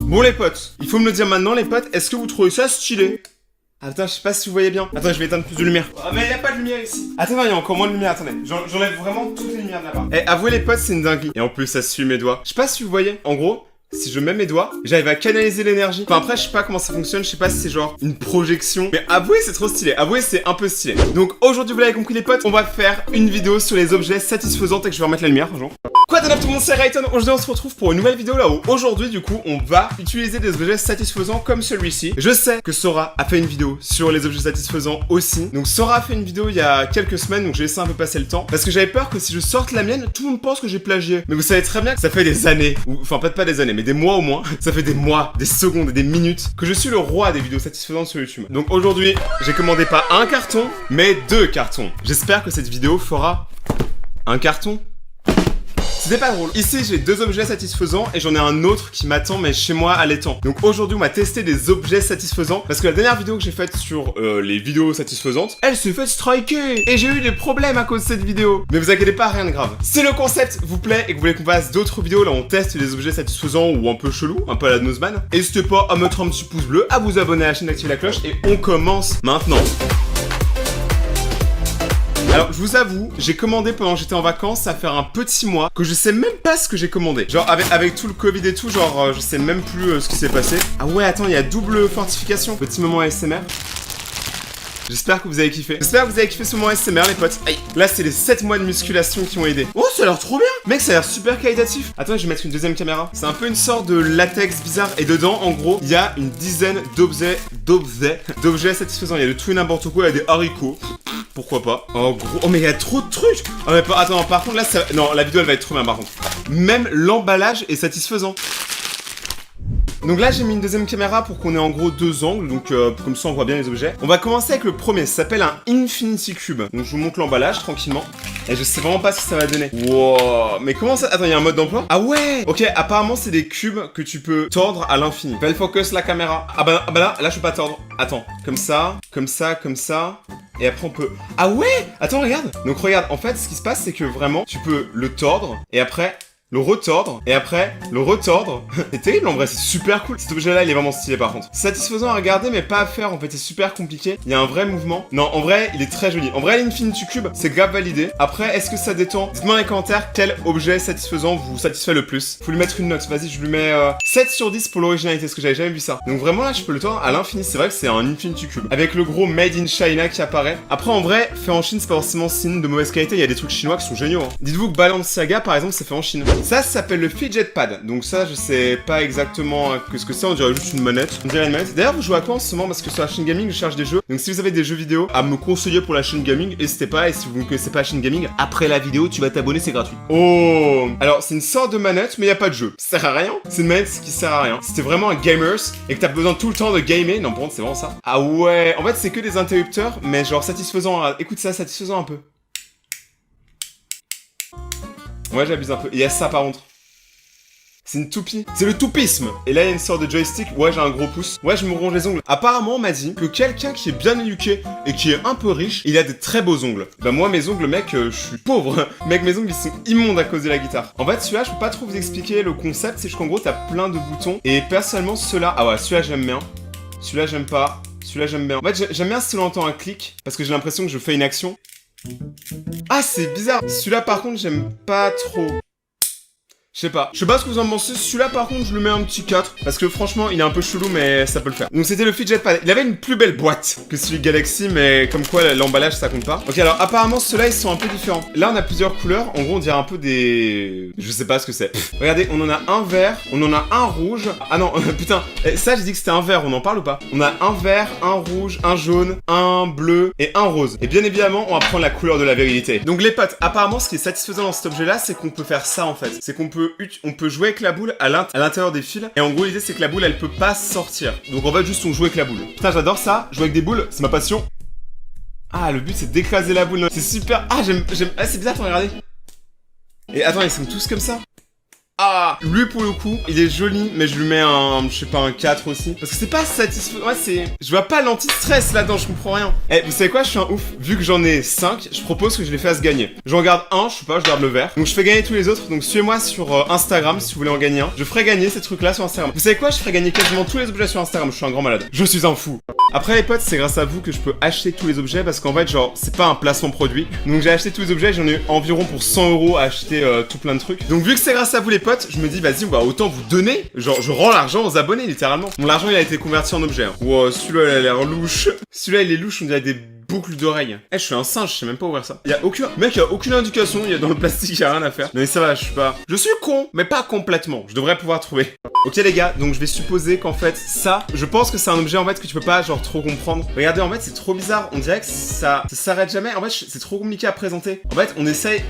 Bon les potes, il faut me le dire maintenant les potes, est-ce que vous trouvez ça stylé? Attends, je sais pas si vous voyez bien. Attends, je vais éteindre plus de lumière. Ah, mais il y a pas de lumière ici. Attends, il y a encore moins de lumière, attendez. J'enlève vraiment toutes les lumières de là-bas. Eh, avouez les potes, c'est une dinguerie. Et en plus, ça suit mes doigts. Je sais pas si vous voyez. En gros, si je mets mes doigts, j'arrive à canaliser l'énergie. Enfin après, je sais pas comment ça fonctionne, je sais pas si c'est genre une projection. Mais avouez, c'est trop stylé. Avouez, c'est un peu stylé. Donc aujourd'hui, vous l'avez compris les potes, on va faire une vidéo sur les objets satisfaisants et que je vais remettre la lumière, genre. Quoi de neuf tout le monde, c'est Rayton. Aujourd'hui on se retrouve pour une nouvelle vidéo là où aujourd'hui du coup on va utiliser des objets satisfaisants comme celui-ci. Je sais que Sora a fait une vidéo sur les objets satisfaisants aussi. Donc Sora a fait une vidéo il y a quelques semaines, donc j'ai laissé un peu passer le temps. Parce que j'avais peur que si je sorte la mienne, tout le monde pense que j'ai plagié. Mais vous savez très bien que ça fait des années, ou enfin peut-être pas des années, mais des mois au moins. Ça fait des mois, des secondes et des minutes que je suis le roi des vidéos satisfaisantes sur YouTube. Donc aujourd'hui, j'ai commandé pas un carton, mais 2 cartons. J'espère que cette vidéo fera un carton. C'était pas drôle. Ici, j'ai 2 objets satisfaisants et j'en ai un autre qui m'attend, mais chez moi à l'étang. Donc aujourd'hui, on va tester des objets satisfaisants parce que la dernière vidéo que j'ai faite sur les vidéos satisfaisantes, elle s'est fait striker et j'ai eu des problèmes à cause de cette vidéo. Mais vous inquiétez pas, rien de grave. Si le concept vous plaît et que vous voulez qu'on fasse d'autres vidéos là où on teste des objets satisfaisants ou un peu chelou, un peu à la Nozman, n'hésitez pas à mettre un petit pouce bleu, à vous abonner à la chaîne, activer la cloche et on commence maintenant. Alors, je vous avoue, j'ai commandé pendant que j'étais en vacances, ça fait un petit mois que je sais même pas ce que j'ai commandé. Genre, avec tout le Covid et tout, genre, je sais même plus ce qui s'est passé. Ah ouais, attends, il y a double fortification. Petit moment ASMR. J'espère que vous avez kiffé. J'espère que vous avez kiffé ce moment ASMR, les potes. Aïe. Là, c'est les 7 mois de musculation qui ont aidé. Oh, ça a l'air trop bien. Mec, ça a l'air super qualitatif. Attends, je vais mettre une deuxième caméra. C'est un peu une sorte de latex bizarre. Et dedans, en gros, il y a une dizaine d'objets satisfaisants. Il y a de tout et n'importe quoi. Il y a des haricots. Pourquoi pas? Oh gros, oh mais il y a trop de trucs. Oh mais attends, par contre là ça... Non, la vidéo elle va être trop bien par contre. Même l'emballage est satisfaisant. Donc là j'ai mis une deuxième caméra pour qu'on ait en gros 2 angles, donc comme ça on voit bien les objets. On va commencer avec le premier, ça s'appelle un Infinity Cube. Donc je vous montre l'emballage tranquillement. Et je sais vraiment pas ce que ça va donner. Wow, mais comment ça... Attends, il y a un mode d'emploi? Ah ouais. Ok, apparemment c'est des cubes que tu peux tordre à l'infini. Fais le focus la caméra. Ah bah là je peux pas tordre. Attends, comme ça, comme ça, comme ça. Et après on peut... Ah ouais. Attends, regarde. Donc regarde, en fait ce qui se passe c'est que vraiment tu peux le tordre et après... le retordre, et après, le retordre. C'est terrible en vrai, c'est super cool. Cet objet là il est vraiment stylé par contre. Satisfaisant à regarder mais pas à faire, en fait c'est super compliqué. Il y a un vrai mouvement. Non, en vrai il est très joli. En vrai l'Infinity Cube, c'est grave validé. Après, est-ce que ça détend? Dites-moi dans les commentaires quel objet satisfaisant vous satisfait le plus. Faut lui mettre une note, vas-y je lui mets 7 sur 10 pour l'originalité, parce que j'avais jamais vu ça. Donc vraiment là je peux le tordre à l'infini, c'est vrai que c'est un Infinity Cube. Avec le gros Made in China qui apparaît. Après en vrai, fait en Chine c'est pas forcément signe de mauvaise qualité, il y a des trucs chinois qui sont géniaux. Hein. Dites-vous que Balenciaga par exemple c'est fait en Chine. Ça s'appelle le Fidget Pad, donc ça je sais pas exactement ce que c'est, on dirait juste une manette. On dirait une manette. D'ailleurs vous jouez à quoi en ce moment? Parce que sur la chaîne gaming je cherche des jeux, donc si vous avez des jeux vidéo à me conseiller pour la chaîne gaming, n'hésitez pas, et si vous ne connaissez pas la chaîne gaming, après la vidéo tu vas t'abonner, c'est gratuit. Oh. Alors c'est une sorte de manette mais y a pas de jeu, ça sert à rien. C'est une manette qui sert à rien. Si t'es vraiment un gamers et que t'as besoin tout le temps de gamer, non par contre c'est vraiment ça. Ah ouais, en fait c'est que des interrupteurs mais genre satisfaisant, écoute ça, satisfaisant un peu. Ouais j'abuse un peu, il y a ça par contre. C'est une toupie. C'est le toupisme. Et là, il y a une sorte de joystick. Ouais, j'ai un gros pouce. Ouais, je me ronge les ongles. Apparemment, on m'a dit que quelqu'un qui est bien éduqué et qui est un peu riche, il a de très beaux ongles. Bah moi, mes ongles, mec, je suis pauvre. Mec, mes ongles, ils sont immondes à cause de la guitare. En fait, celui-là, je peux pas trop vous expliquer le concept. C'est juste qu'en gros, t'as plein de boutons. Et personnellement, ceux-là... Ah ouais, celui-là, j'aime bien. Celui-là, j'aime pas. Celui-là, j'aime bien. En fait, j'aime bien si on entend un clic. Parce que j'ai l'impression que je fais une action. Ah, c'est bizarre. Celui-là, par contre, j'aime pas trop. Je sais pas ce que vous en pensez. Celui-là par contre je lui mets un petit 4 parce que franchement il est un peu chelou mais ça peut le faire. Donc c'était le Fidget Pad. Il avait une plus belle boîte que celui Galaxy mais comme quoi l'emballage ça compte pas. Ok, alors apparemment ceux-là ils sont un peu différents. Là on a plusieurs couleurs. En gros on dirait un peu des... Je sais pas ce que c'est. Regardez, on en a un vert, on en a un rouge. Ah non putain, ça j'ai dit que c'était un vert, on en parle ou pas? On a un vert, un rouge, un jaune, un bleu et un rose. Et bien évidemment on va prendre la couleur de la virilité. Donc les potes, apparemment ce qui est satisfaisant dans cet objet là c'est qu'on peut faire ça en fait. C'est qu'on peut jouer avec la boule à l'intérieur des fils. Et en gros, l'idée, c'est que la boule, elle peut pas sortir. Donc, en fait, juste, on joue avec la boule. Putain, j'adore ça. Jouer avec des boules, c'est ma passion. Ah, le but, c'est d'écraser la boule. C'est super. Ah, j'aime... Ah, c'est bizarre, regardez. Et attends, ils sont tous comme ça. Ah, lui pour le coup, il est joli, mais je lui mets un, je sais pas, un 4 aussi. Parce que c'est pas satisfaisant. Ouais, c'est... Je vois pas l'anti-stress là-dedans, je comprends rien. Eh, vous savez quoi, je suis un ouf. Vu que j'en ai 5, je propose que je les fasse gagner. J'en garde un, je sais pas, je garde le vert. Donc je fais gagner tous les autres. Donc suivez-moi sur Instagram si vous voulez en gagner un. Je ferai gagner ces trucs-là sur Instagram. Vous savez quoi, je ferai gagner quasiment tous les objets sur Instagram. Je suis un grand malade. Je suis un fou. Après les potes, c'est grâce à vous que je peux acheter tous les objets parce qu'en fait, genre, c'est pas un placement produit. Donc j'ai acheté tous les objets, j'en ai eu environ pour 100 € à acheter tout plein de trucs. Donc vu que c'est grâce à vous les potes, je me dis vas-y, bah autant vous donner. Genre, je rends l'argent aux abonnés littéralement. Mon argent il a été converti en objet. Hein. Wow, celui-là il a l'air louche. Celui-là il est louche, on dirait des boucles d'oreilles. Eh, je suis un singe, je sais même pas ouvrir ça. Mec, y a aucune indication, il y a dans le plastique, y a rien à faire. Mais ça va, je suis pas... Je suis con, mais pas complètement. Je devrais pouvoir trouver. Ok les gars, donc je vais supposer qu'en fait, ça, je pense que c'est un objet en fait que tu peux pas genre trop comprendre. Regardez, en fait, c'est trop bizarre. On dirait que ça s'arrête jamais. En fait, c'est trop compliqué à présenter. En fait,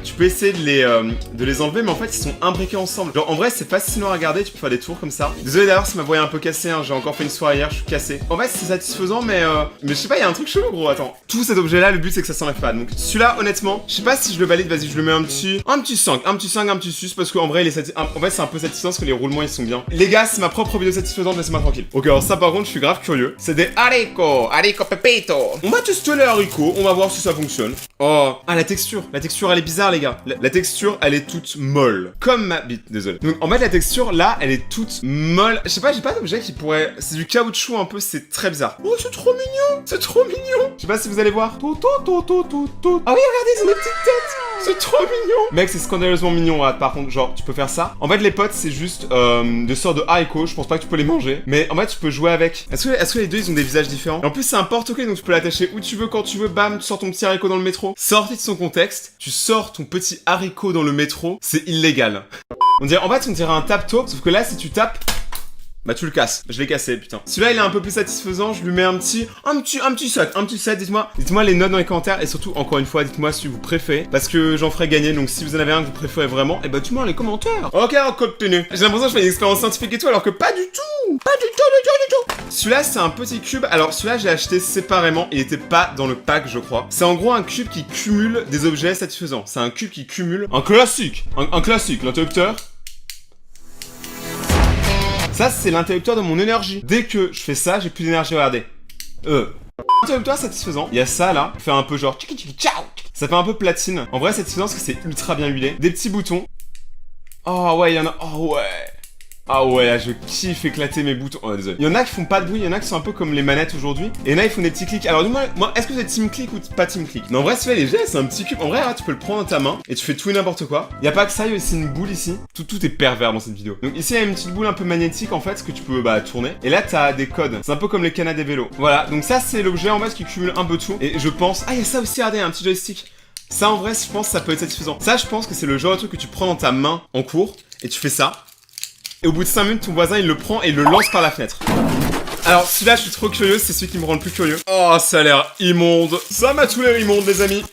tu peux essayer de les enlever, mais en fait, ils sont imbriqués ensemble. Genre, en vrai, c'est fascinant à regarder, tu peux faire des tours comme ça. Désolé d'ailleurs si ma voix est un peu cassée, hein. J'ai encore fait une soirée hier, je suis cassé. En fait, c'est satisfaisant, mais je sais pas, il y a un truc chelou, gros, attends. Tout cet objet-là, le but c'est que ça s'enlève pas. Donc celui-là, honnêtement, je sais pas si je le valide, vas-y, je le mets un petit 5, un petit 6, parce qu'en vrai, en fait, c'est un peu satisfaisant parce que les roulements, ils sont bien. Les gars, c'est ma propre vidéo satisfaisante, laissez-moi tranquille. Ok, alors ça, par contre, je suis grave curieux. C'est des haricots pepito. On va tester les haricots, on va voir si ça fonctionne. Oh, ah, la texture, elle est bizarre, les gars. La texture, elle est toute molle. Comme ma bite, désolé. Donc, en fait, la texture, là, elle est toute molle. Je sais pas, j'ai pas d'objet qui pourrait... C'est du caoutchouc un peu, c'est très bizarre. Oh, c'est trop mignon. C'est trop mignon. Je sais pas si vous allez voir. Ah oui, regardez, c'est des petites têtes. C'est trop mignon. Mec, c'est scandaleusement mignon, là. Par contre, genre, tu peux faire ça. En fait, les potes, c'est juste des sortes de haricots. Je pense pas que tu peux les manger. Mais en fait, tu peux jouer avec. Est-ce que les deux, ils ont des visages différents? Et en plus, c'est un porte-clés, donc tu peux l'attacher où tu veux, quand tu veux. Bam, tu sors ton petit haricot dans le métro. Sorti de son contexte, tu sors ton petit haricot dans le métro. C'est illégal. On dirait un tap-top, sauf que là, si tu tapes... Bah tu le casses, je l'ai cassé putain. Celui-là il est un peu plus satisfaisant, je lui mets un petit 7, dites-moi les notes dans les commentaires et surtout encore une fois dites-moi si vous préférez parce que j'en ferai gagner donc si vous en avez un que vous préférez vraiment, et bah dites-moi dans les commentaires. Ok, on continue. J'ai l'impression que je fais une expérience scientifique et tout alors que pas du tout. Celui-là c'est un petit cube, alors celui-là j'ai acheté séparément, il était pas dans le pack je crois. C'est en gros un cube qui cumule des objets satisfaisants, c'est un cube qui cumule un classique, l'interrupteur. Ça, c'est l'interrupteur de mon énergie. Dès que je fais ça, j'ai plus d'énergie, regardez. Interrupteur satisfaisant. Il y a ça, là. Fait un peu genre... Ciao. Ça fait un peu platine. En vrai, satisfaisant parce que c'est ultra bien huilé. Des petits boutons. Oh, ouais, il y en a... Oh, ouais. Ah ouais, là, je kiffe éclater mes boutons. Oh, désolé. Il y en a qui font pas de bruit, il y en a qui sont un peu comme les manettes aujourd'hui. Et il y en a, ils font des petits clics. Alors, dis-moi, est-ce que vous êtes team click ou pas team click? Non, en vrai, celui-là, il est c'est un petit cube. En vrai, là, tu peux le prendre dans ta main et tu fais tout et n'importe quoi. Il y a pas que ça, il y a aussi une boule ici. Tout est pervers dans cette vidéo. Donc, ici, il y a une petite boule un peu magnétique, en fait, que tu peux, tourner. Et là, t'as des codes. C'est un peu comme les canas des vélos. Voilà. Donc, ça, c'est l'objet, en fait, qui cumule un peu tout. Et je pense... Ah, il y a ça aussi, regardez, un petit joystick. Ça, en vrai, je pense que ça peut être satisfaisant. Ça, je pense que c'est le genre de truc que tu prends dans ta main en cours et tu fais ça. Et au bout de 5 minutes, ton voisin, il le prend et il le lance par la fenêtre. Alors, celui-là, je suis trop curieux, c'est celui qui me rend le plus curieux. Oh, ça a l'air immonde. Ça m'a tout l'air immonde, les amis.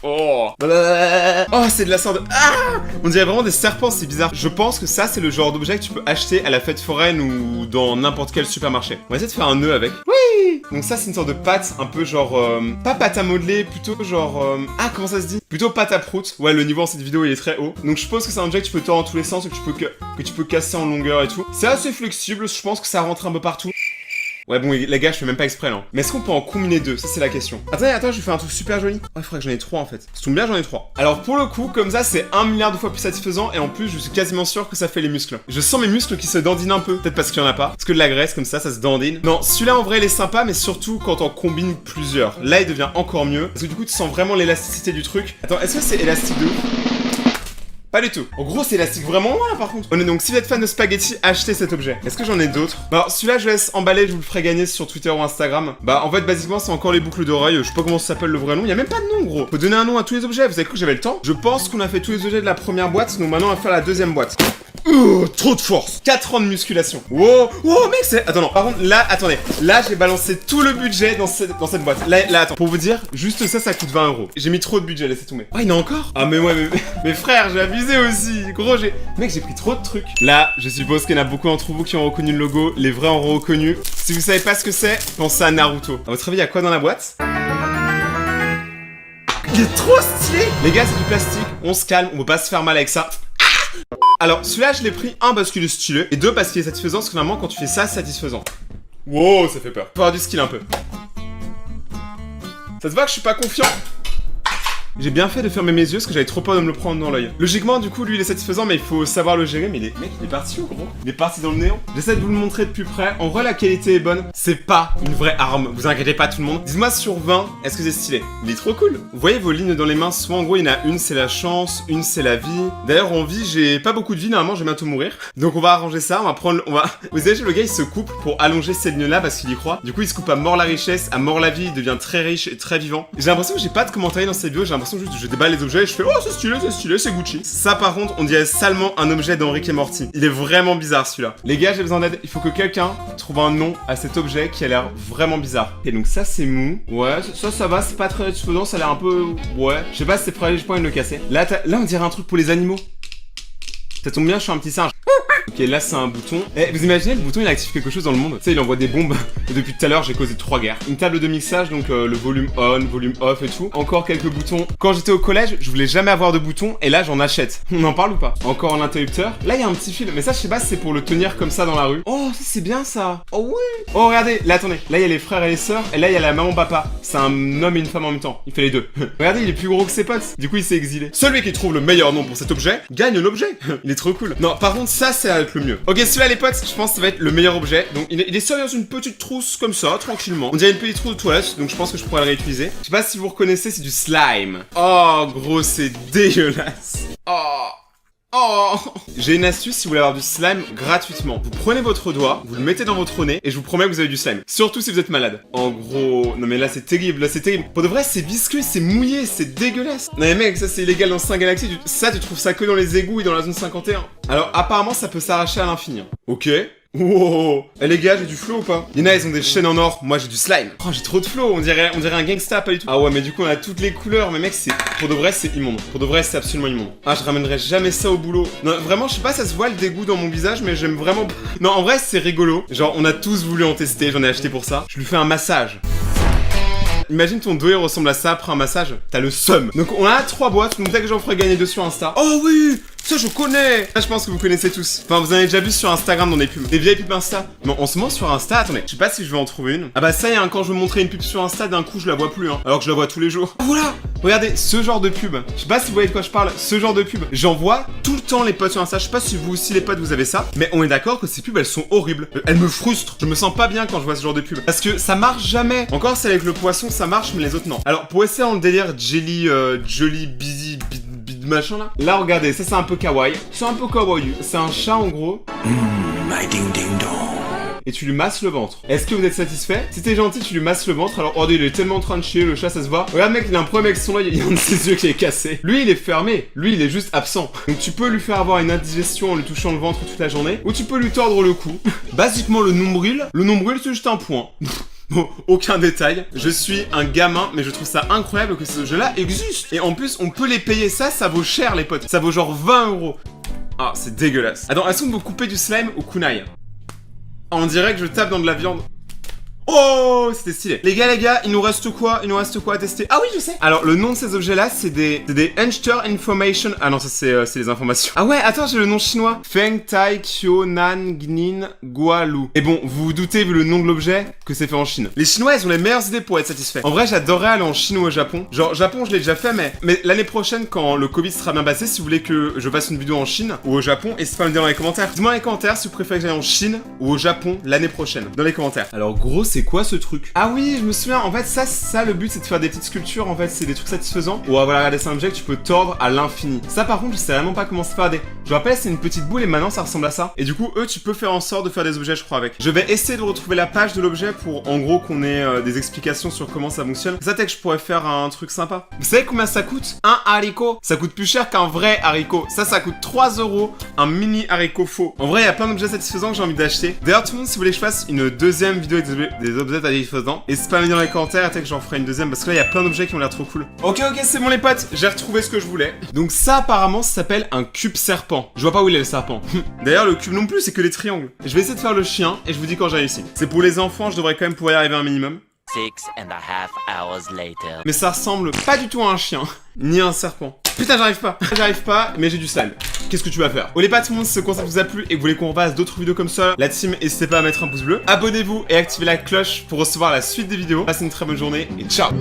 Oh, c'est de la cendre. Ah, on dirait vraiment des serpents, c'est bizarre. Je pense que ça, c'est le genre d'objet que tu peux acheter à la fête foraine ou dans n'importe quel supermarché. On va essayer de faire un nœud avec. Oui. Donc ça, c'est une sorte de pâte, un peu genre... pas pâte à modeler, plutôt genre... Ah, comment ça se dit? Plutôt pâte à prout. Ouais, le niveau en cette vidéo, il est très haut. Donc je pense que c'est un objet que tu peux tordre dans tous les sens, que tu peux casser en longueur et tout. C'est assez flexible, je pense que ça rentre un peu partout. Ouais bon les gars, je fais même pas exprès là. Mais est-ce qu'on peut en combiner deux? Ça c'est la question. Attends, je vais faire un truc super joli. Oh, il faudrait que j'en ai 3 en fait. Ça tombe bien, j'en ai 3. Alors pour le coup, comme ça, c'est 1 milliard de fois plus satisfaisant. Et en plus, je suis quasiment sûr que ça fait les muscles. Je sens mes muscles qui se dandinent un peu. Peut-être parce qu'il y en a pas. Parce que de la graisse comme ça se dandine. Non, celui-là en vrai il est sympa, mais surtout quand on combine plusieurs. Là il devient encore mieux. Parce que du coup tu sens vraiment l'élasticité du truc. Attends, est-ce que c'est élastique de ouf? Pas du tout. En gros, c'est élastique vraiment loin, par contre. Donc, si vous êtes fan de spaghetti, achetez cet objet. Est-ce que j'en ai d'autres? Bah, alors, celui-là, je laisse emballer, je vous le ferai gagner sur Twitter ou Instagram. Bah, en fait, basiquement, c'est encore les boucles d'oreilles. Je sais pas comment ça s'appelle le vrai nom. Il y a même pas de nom, gros. Faut donner un nom à tous les objets. Vous avez cru que j'avais le temps? Je pense qu'on a fait tous les objets de la première boîte. Donc, maintenant, on va faire la deuxième boîte. Trop de force. 4 ans de musculation. Wow, mec, c'est... Attends, non. Par contre, là, attendez. Là, j'ai balancé tout le budget dans cette boîte. Là, attends. Pour vous dire, juste ça coûte 20 €. J'ai mis trop de budget, laissez tomber. Oh, il y en a encore? Ah, mais ouais, mais frère, j'ai abusé aussi. Gros, Mec, j'ai pris trop de trucs. Là, je suppose qu'il y en a beaucoup d'entre vous qui ont reconnu le logo. Les vrais auront reconnu. Si vous savez pas ce que c'est, pensez à Naruto. À votre avis, il y a quoi dans la boîte? Il est trop stylé. Les gars, c'est du plastique. On se calme, on peut pas se faire mal avec ça. Alors, celui-là, je l'ai pris, un, parce qu'il est stylé, et deux, parce qu'il est satisfaisant, parce que normalement, quand tu fais ça, c'est satisfaisant. Wow, ça fait peur. Faut avoir du skill un peu. Ça se voit que je suis pas confiant. J'ai bien fait de fermer mes yeux parce que j'avais trop peur de me le prendre dans l'œil. Logiquement, du coup, lui il est satisfaisant, mais il faut savoir le gérer. Mais mec, il est parti où, gros? Il est parti dans le néant. J'essaie de vous le montrer de plus près. En vrai, la qualité est bonne. C'est pas une vraie arme. Vous inquiétez pas, tout le monde. Dites-moi sur 20, est-ce que c'est stylé? Il est trop cool. Vous voyez vos lignes dans les mains? Souvent, en gros, il y en a une, c'est la chance, une, c'est la vie. D'ailleurs, en vie, j'ai pas beaucoup de vie. Normalement, je vais bientôt mourir. Donc, on va arranger ça. On va prendre. Vous savez, le gars, il se coupe pour allonger ces lignes-là parce qu'il y croit. Du coup, il se coupe à mort la richesse, à mort la vie. Il devient très riche et très vivant. J'ai l'impression que j'ai pas de commentaires dans cette vidéo. J'ai l'impression juste que je déballe les objets et je fais oh c'est stylé, c'est Gucci. Ça par contre on dirait salement un objet dans Rick et Morty. Il est vraiment bizarre celui-là. Les gars j'ai besoin d'aide, il faut que quelqu'un trouve un nom à cet objet qui a l'air vraiment bizarre. Et donc ça c'est mou. Ouais ça va, c'est pas très satisfaisant, ça a l'air un peu... Ouais, je sais pas si c'est prêt, j'ai pas envie de le casser. Là on dirait un truc pour les animaux. Ça tombe bien, je suis un petit singe. Ok, là c'est un bouton. Eh, vous imaginez, le bouton il active quelque chose dans le monde. Tu sais, il envoie des bombes. Et depuis tout à l'heure, j'ai causé 3 guerres. Une table de mixage, donc le volume on, volume off et tout. Encore quelques boutons. Quand j'étais au collège, je voulais jamais avoir de boutons. Et là, j'en achète. On en parle ou pas? Encore un interrupteur. Là, il y a un petit fil. Mais ça, je sais pas si c'est pour le tenir comme ça dans la rue. Oh, ça c'est bien ça. Oh ouais. Oh, regardez. Là, attendez. Là, il y a les frères et les sœurs. Et là, il y a la maman-papa. C'est un homme et une femme en même temps. Il fait les deux. Regardez, il est plus gros que ses potes. Du coup, il s'est exilé. Celui qui trouve le meilleur nom pour cet objet gagne l'objet. Il est trop cool. Non, par contre, ça, c'est avec le mieux. Ok, celui-là, les potes, je pense que ça va être le meilleur objet. Donc, il est sorti dans une petite trousse comme ça, tranquillement. On dirait une petite trousse de toilette, donc je pense que je pourrais le réutiliser. Je sais pas si vous reconnaissez, c'est du slime. Oh, gros, c'est dégueulasse. Oh. J'ai une astuce si vous voulez avoir du slime gratuitement. Vous prenez votre doigt, vous le mettez dans votre nez et je vous promets que vous avez du slime. Surtout si vous êtes malade. En gros... Non mais là c'est terrible, Pour de vrai c'est visqueux, c'est mouillé, c'est dégueulasse. Non mais mec, ça c'est illégal dans 5 galaxies. Ça tu trouves ça que dans les égouts et dans la zone 51. Alors apparemment ça peut s'arracher à l'infini. Ok. Wow. Eh les gars, j'ai du flow ou pas? Y'en a, ils ont des chaînes en or, moi j'ai du slime. Oh, j'ai trop de flow, on dirait un gangsta, pas du tout. Ah ouais, mais du coup on a toutes les couleurs, mais mec, c'est... Pour de vrai, c'est immonde. Pour de vrai, c'est absolument immonde. Ah, je ramènerai jamais ça au boulot. Non, vraiment, je sais pas, ça se voit le dégoût dans mon visage, mais j'aime vraiment pas. Non, en vrai, c'est rigolo. Genre, on a tous voulu en tester, j'en ai acheté pour ça. Je lui fais un massage. Imagine ton doigt ressemble à ça après un massage. T'as le seum. Donc on a 3 boîtes, donc dès que j'en ferai gagner 2 sur Insta. Oh oui, ça je connais. Ça je pense que vous connaissez tous. Enfin vous en avez déjà vu sur Instagram dans des pubs. Des vieilles pubs Insta. Mais en ce moment sur Insta, attendez, je sais pas si je vais en trouver une. Ah bah ça y est, hein, quand je veux montrer une pub sur Insta, d'un coup je la vois plus, hein. Alors que je la vois tous les jours. Oh, voilà. Regardez, ce genre de pub. Je sais pas si vous voyez de quoi je parle. Ce genre de pub. J'en vois tout le temps les potes sur Insta. Je sais pas si vous aussi les potes vous avez ça. Mais on est d'accord que ces pubs elles sont horribles. Elles me frustrent. Je me sens pas bien quand je vois ce genre de pub. Parce que ça marche jamais. Encore c'est avec le poisson, ça marche, mais les autres non. Alors pour essayer en délire jolly, busy, bid machin là. Là regardez, ça c'est un peu kawaii. C'est un peu kawaii. C'est un chat en gros. My ding ding dong. Et tu lui masses le ventre. Est-ce que vous êtes satisfait? Si t'es gentil, tu lui masses le ventre. Alors, regardez, il est tellement en train de chier, le chat, ça se voit. Regarde, mec, il a un problème avec son œil, il y a un de ses yeux qui est cassé. Lui, il est fermé. Lui, il est juste absent. Donc, tu peux lui faire avoir une indigestion en lui touchant le ventre toute la journée. Ou tu peux lui tordre le cou. Basiquement, le nombril, c'est juste un point. Bon, aucun détail. Je suis un gamin, mais je trouve ça incroyable que ce jeu-là existe. Et en plus, on peut les payer. Ça vaut cher, les potes. Ça vaut genre 20 €. Ah, c'est dégueulasse. Attends, est-ce qu'on peut couper du slime au kunai? On dirait que je tape dans de la viande. Oh, c'était stylé. Les gars, il nous reste quoi? À tester. Ah oui, je sais. Alors, le nom de ces objets-là, c'est des Enter Information. Ah non, ça c'est les informations. Ah ouais, attends, j'ai le nom chinois. Feng Tai Qiu Nan Gnin Gualu. Et bon, vous vous doutez, vu le nom de l'objet, que c'est fait en Chine. Les Chinois, ils ont les meilleures idées pour être satisfaits. En vrai, j'adorerais aller en Chine ou au Japon. Genre, Japon, je l'ai déjà fait, mais l'année prochaine, quand le Covid sera bien passé, si vous voulez que je fasse une vidéo en Chine ou au Japon, n'hésitez pas à me dire dans les commentaires. Dis-moi dans les commentaires si vous préférez que j'aille en Chine ou au Japon l'année prochaine. Dans les commentaires. Alors, gros, c'est quoi ce truc? Ah oui, je me souviens, en fait ça le but c'est de faire des petites sculptures, en fait c'est des trucs satisfaisants. Ouais voilà, regardez, c'est un objet que tu peux tordre à l'infini. Ça par contre je sais vraiment pas comment se faire des... Je me rappelle c'est une petite boule et maintenant ça ressemble à ça. Et du coup eux tu peux faire en sorte de faire des objets je crois avec. Je vais essayer de retrouver la page de l'objet pour en gros qu'on ait des explications sur comment ça fonctionne. Ça peut-être que je pourrais faire un truc sympa. Vous savez combien ça coûte? Un haricot. Ça coûte plus cher qu'un vrai haricot. Ça coûte 3 €, un mini haricot faux. En vrai il y a plein d'objets satisfaisants que j'ai envie d'acheter. D'ailleurs tout le monde si vous voulez que je fasse une deuxième vidéo avec des objets satisfaisants, et c'est pas mis dans les commentaires, peut-être que j'en ferai une deuxième parce que là il y a plein d'objets qui ont l'air trop cool. Ok c'est bon les potes, j'ai retrouvé ce que je voulais. Donc ça apparemment ça s'appelle un cube serpent. Je vois pas où il est le serpent. D'ailleurs le cube non plus c'est que les triangles. Je vais essayer de faire le chien et je vous dis quand j'ai réussi. C'est pour les enfants, je devrais quand même pouvoir y arriver un minimum. 6.5 hours later. Mais ça ressemble pas du tout à un chien, ni à un serpent. Putain, j'arrive pas, mais j'ai du slime. Qu'est-ce que tu vas faire? Allez pas tout le monde, si ce concept vous a plu et que vous voulez qu'on fasse d'autres vidéos comme ça, la team, n'hésitez pas à mettre un pouce bleu. Abonnez-vous et activez la cloche pour recevoir la suite des vidéos. Passez une très bonne journée et ciao.